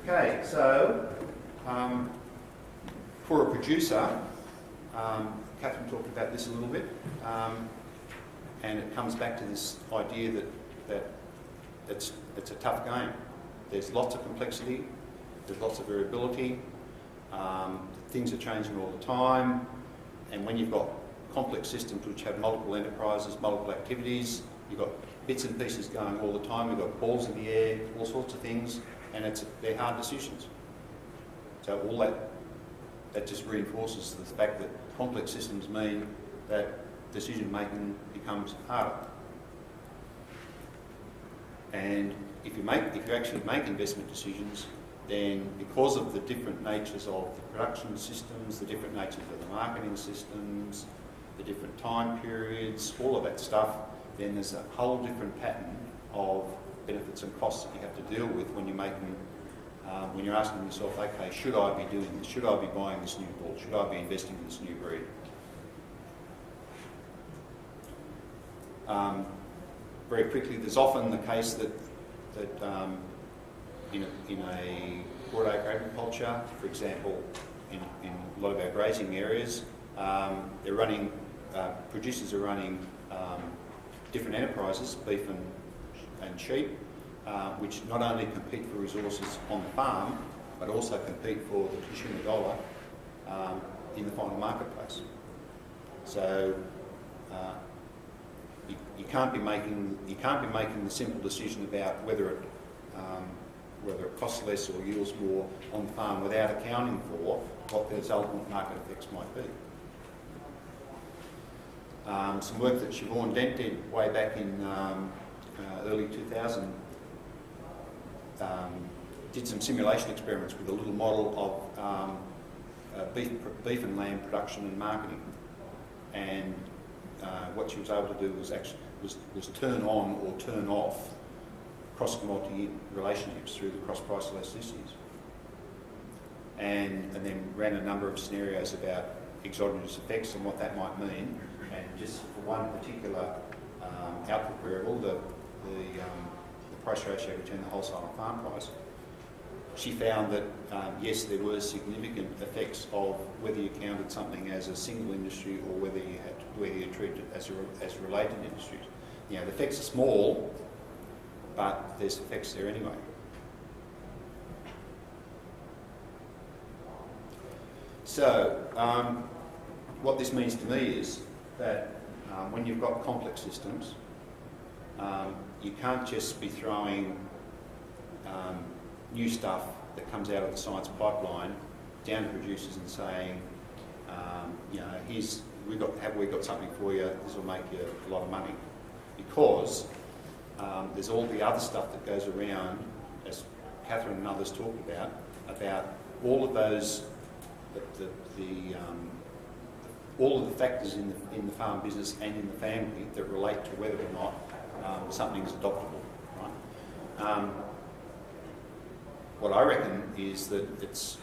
Okay, so for a producer, Catherine talked about this a little bit, and it comes back to this idea that it's a tough game. There's lots of complexity, there's lots of variability, things are changing all the time, and when you've got complex systems which have multiple enterprises, multiple activities, you've got bits and pieces going all the time, you've got balls in the air, all sorts of things, and they're hard decisions. So all that just reinforces the fact that complex systems mean that decision making becomes harder. And if you actually make investment decisions, then because of the different natures of the production systems, the different natures of the marketing systems, the different time periods, all of that stuff, then there's a whole different pattern of benefits and costs that you have to deal with when you're making, when you're asking yourself, okay, should I be doing this? Should I be buying this new ball? Should I be investing in this new breed? Very quickly, there's often the case that in a broadacre agriculture, for example, in a lot of our grazing areas, they're running, producers are running different enterprises, beef and sheep, which not only compete for resources on the farm, but also compete for the consumer dollar in the final marketplace. So you can't be making the simple decision about whether it costs less or yields more on the farm without accounting for what those ultimate market effects might be. Some work that Siobhan Dent did way back in early 2000 did some simulation experiments with a little model of beef and lamb production and marketing, and what she was able to do was turn on or turn off cross-commodity relationships through the cross-price elasticities, and then ran a number of scenarios about exogenous effects and what that might mean. And just for one particular output variable, the price ratio between the wholesale and farm price, she found that yes, there were significant effects of whether you counted something as a single industry or whether you treated it as related industries. You know, the effects are small, but there's effects there anyway. So what this means to me is that when you've got complex systems, you can't just be throwing new stuff that comes out of the science pipeline down to producers and saying, you know, have we got something for you? This will make you a lot of money, because there's all the other stuff that goes around, as Catherine and others talked about all of those, all of the factors in the farm business and in the family that relate to whether or not something is adoptable. Right? What I reckon is that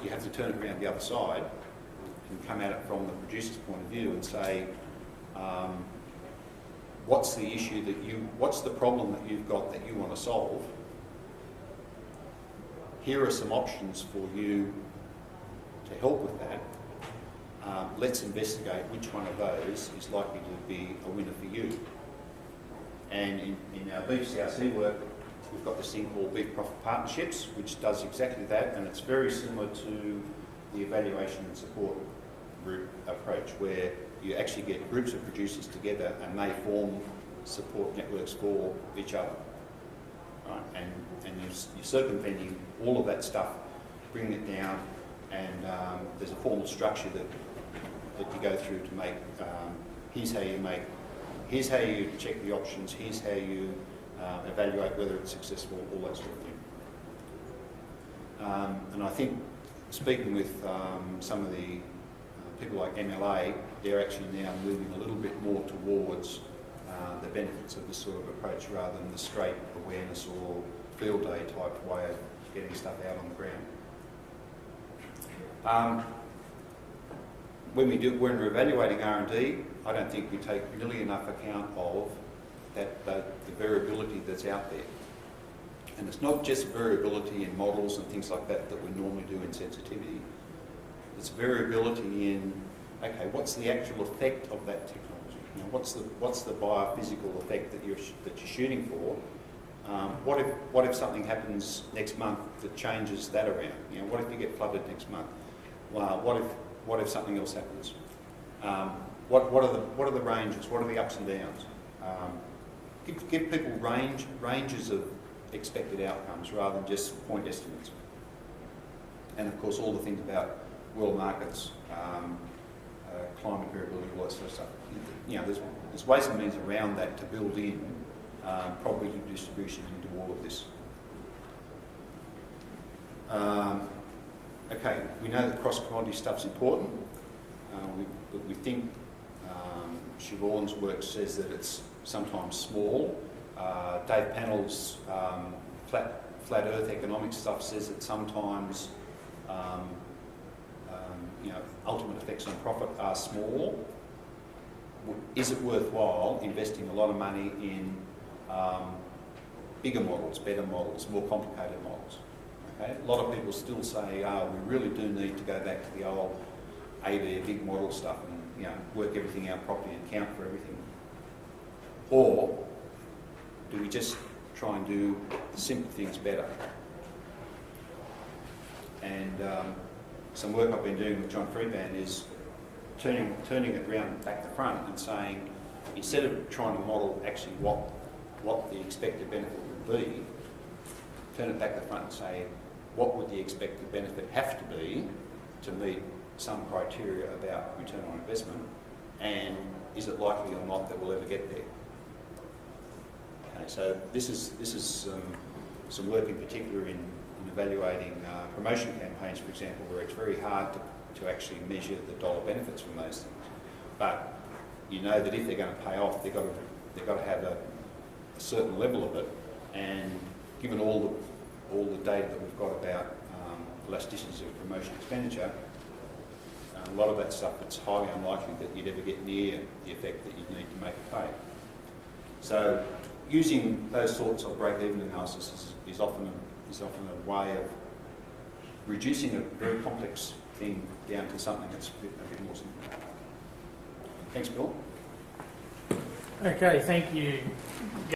you have to turn it around the other side and come at it from the producer's point of view and say, what's the issue what's the problem that you've got that you want to solve? Here are some options for you to help with that. Let's investigate which one of those is likely to be a winner for you. And in our beef CRC work, we've got this thing called Beef Profit Partnerships, which does exactly that, and it's very similar to the evaluation and support group approach, where you actually get groups of producers together and they form support networks for each other. Right? And you're circumventing all of that stuff, bringing it down, and there's a formal structure that you go through to make, here's how you check the options, here's how you evaluate whether it's successful, all that sort of thing. And I think, speaking with some of the people like MLA, they're actually now moving a little bit more towards the benefits of this sort of approach rather than the straight awareness or field day type way of getting stuff out on the ground. When we're evaluating R&D, I don't think we take nearly enough account of the variability that's out there. And it's not just variability in models and things like that that we normally do in sensitivity. It's variability in, okay, what's the actual effect of that technology? You know, what's the biophysical effect that you're shooting for? What if something happens next month that changes that around? You know, what if you get flooded next month? Well, what if something else happens? What are the ranges? What are the ups and downs? Give people ranges of expected outcomes rather than just point estimates. And of course, all the things about world markets, climate variability, all that sort of stuff. You know, there's ways and means around that to build in probability distribution into all of this. Okay, we know that cross-commodity stuff's important. We think Siobhan's work says that it's sometimes small. Dave Pannell's flat Earth economics stuff says that sometimes you know, ultimate effects on profit are small. Is it worthwhile investing a lot of money in bigger models, better models, more complicated models? Okay? A lot of people still say, oh, we really do need to go back to the old A-B, big model stuff and, you know, work everything out properly and count for everything. Or do we just try and do the simple things better? And some work I've been doing with John Freeband is turning it around back to front and saying, instead of trying to model actually what the expected benefit would be, turn it back to front and say, what would the expected benefit have to be to meet some criteria about return on investment, and is it likely or not that we'll ever get there? Okay, so this is some work in particular in evaluating promotion campaigns, for example, where it's very hard to actually measure the dollar benefits from those things. But you know that if they're going to pay off, they've got to have a certain level of it, and given all the data that we've got about elasticities of promotion expenditure, a lot of that stuff, it's highly unlikely that you'd ever get near the effect that you'd need to make it pay. So using those sorts of break-even analysis is often a way of reducing a very complex thing down to something that's a bit more simple. Thanks, Bill. Okay, thank you.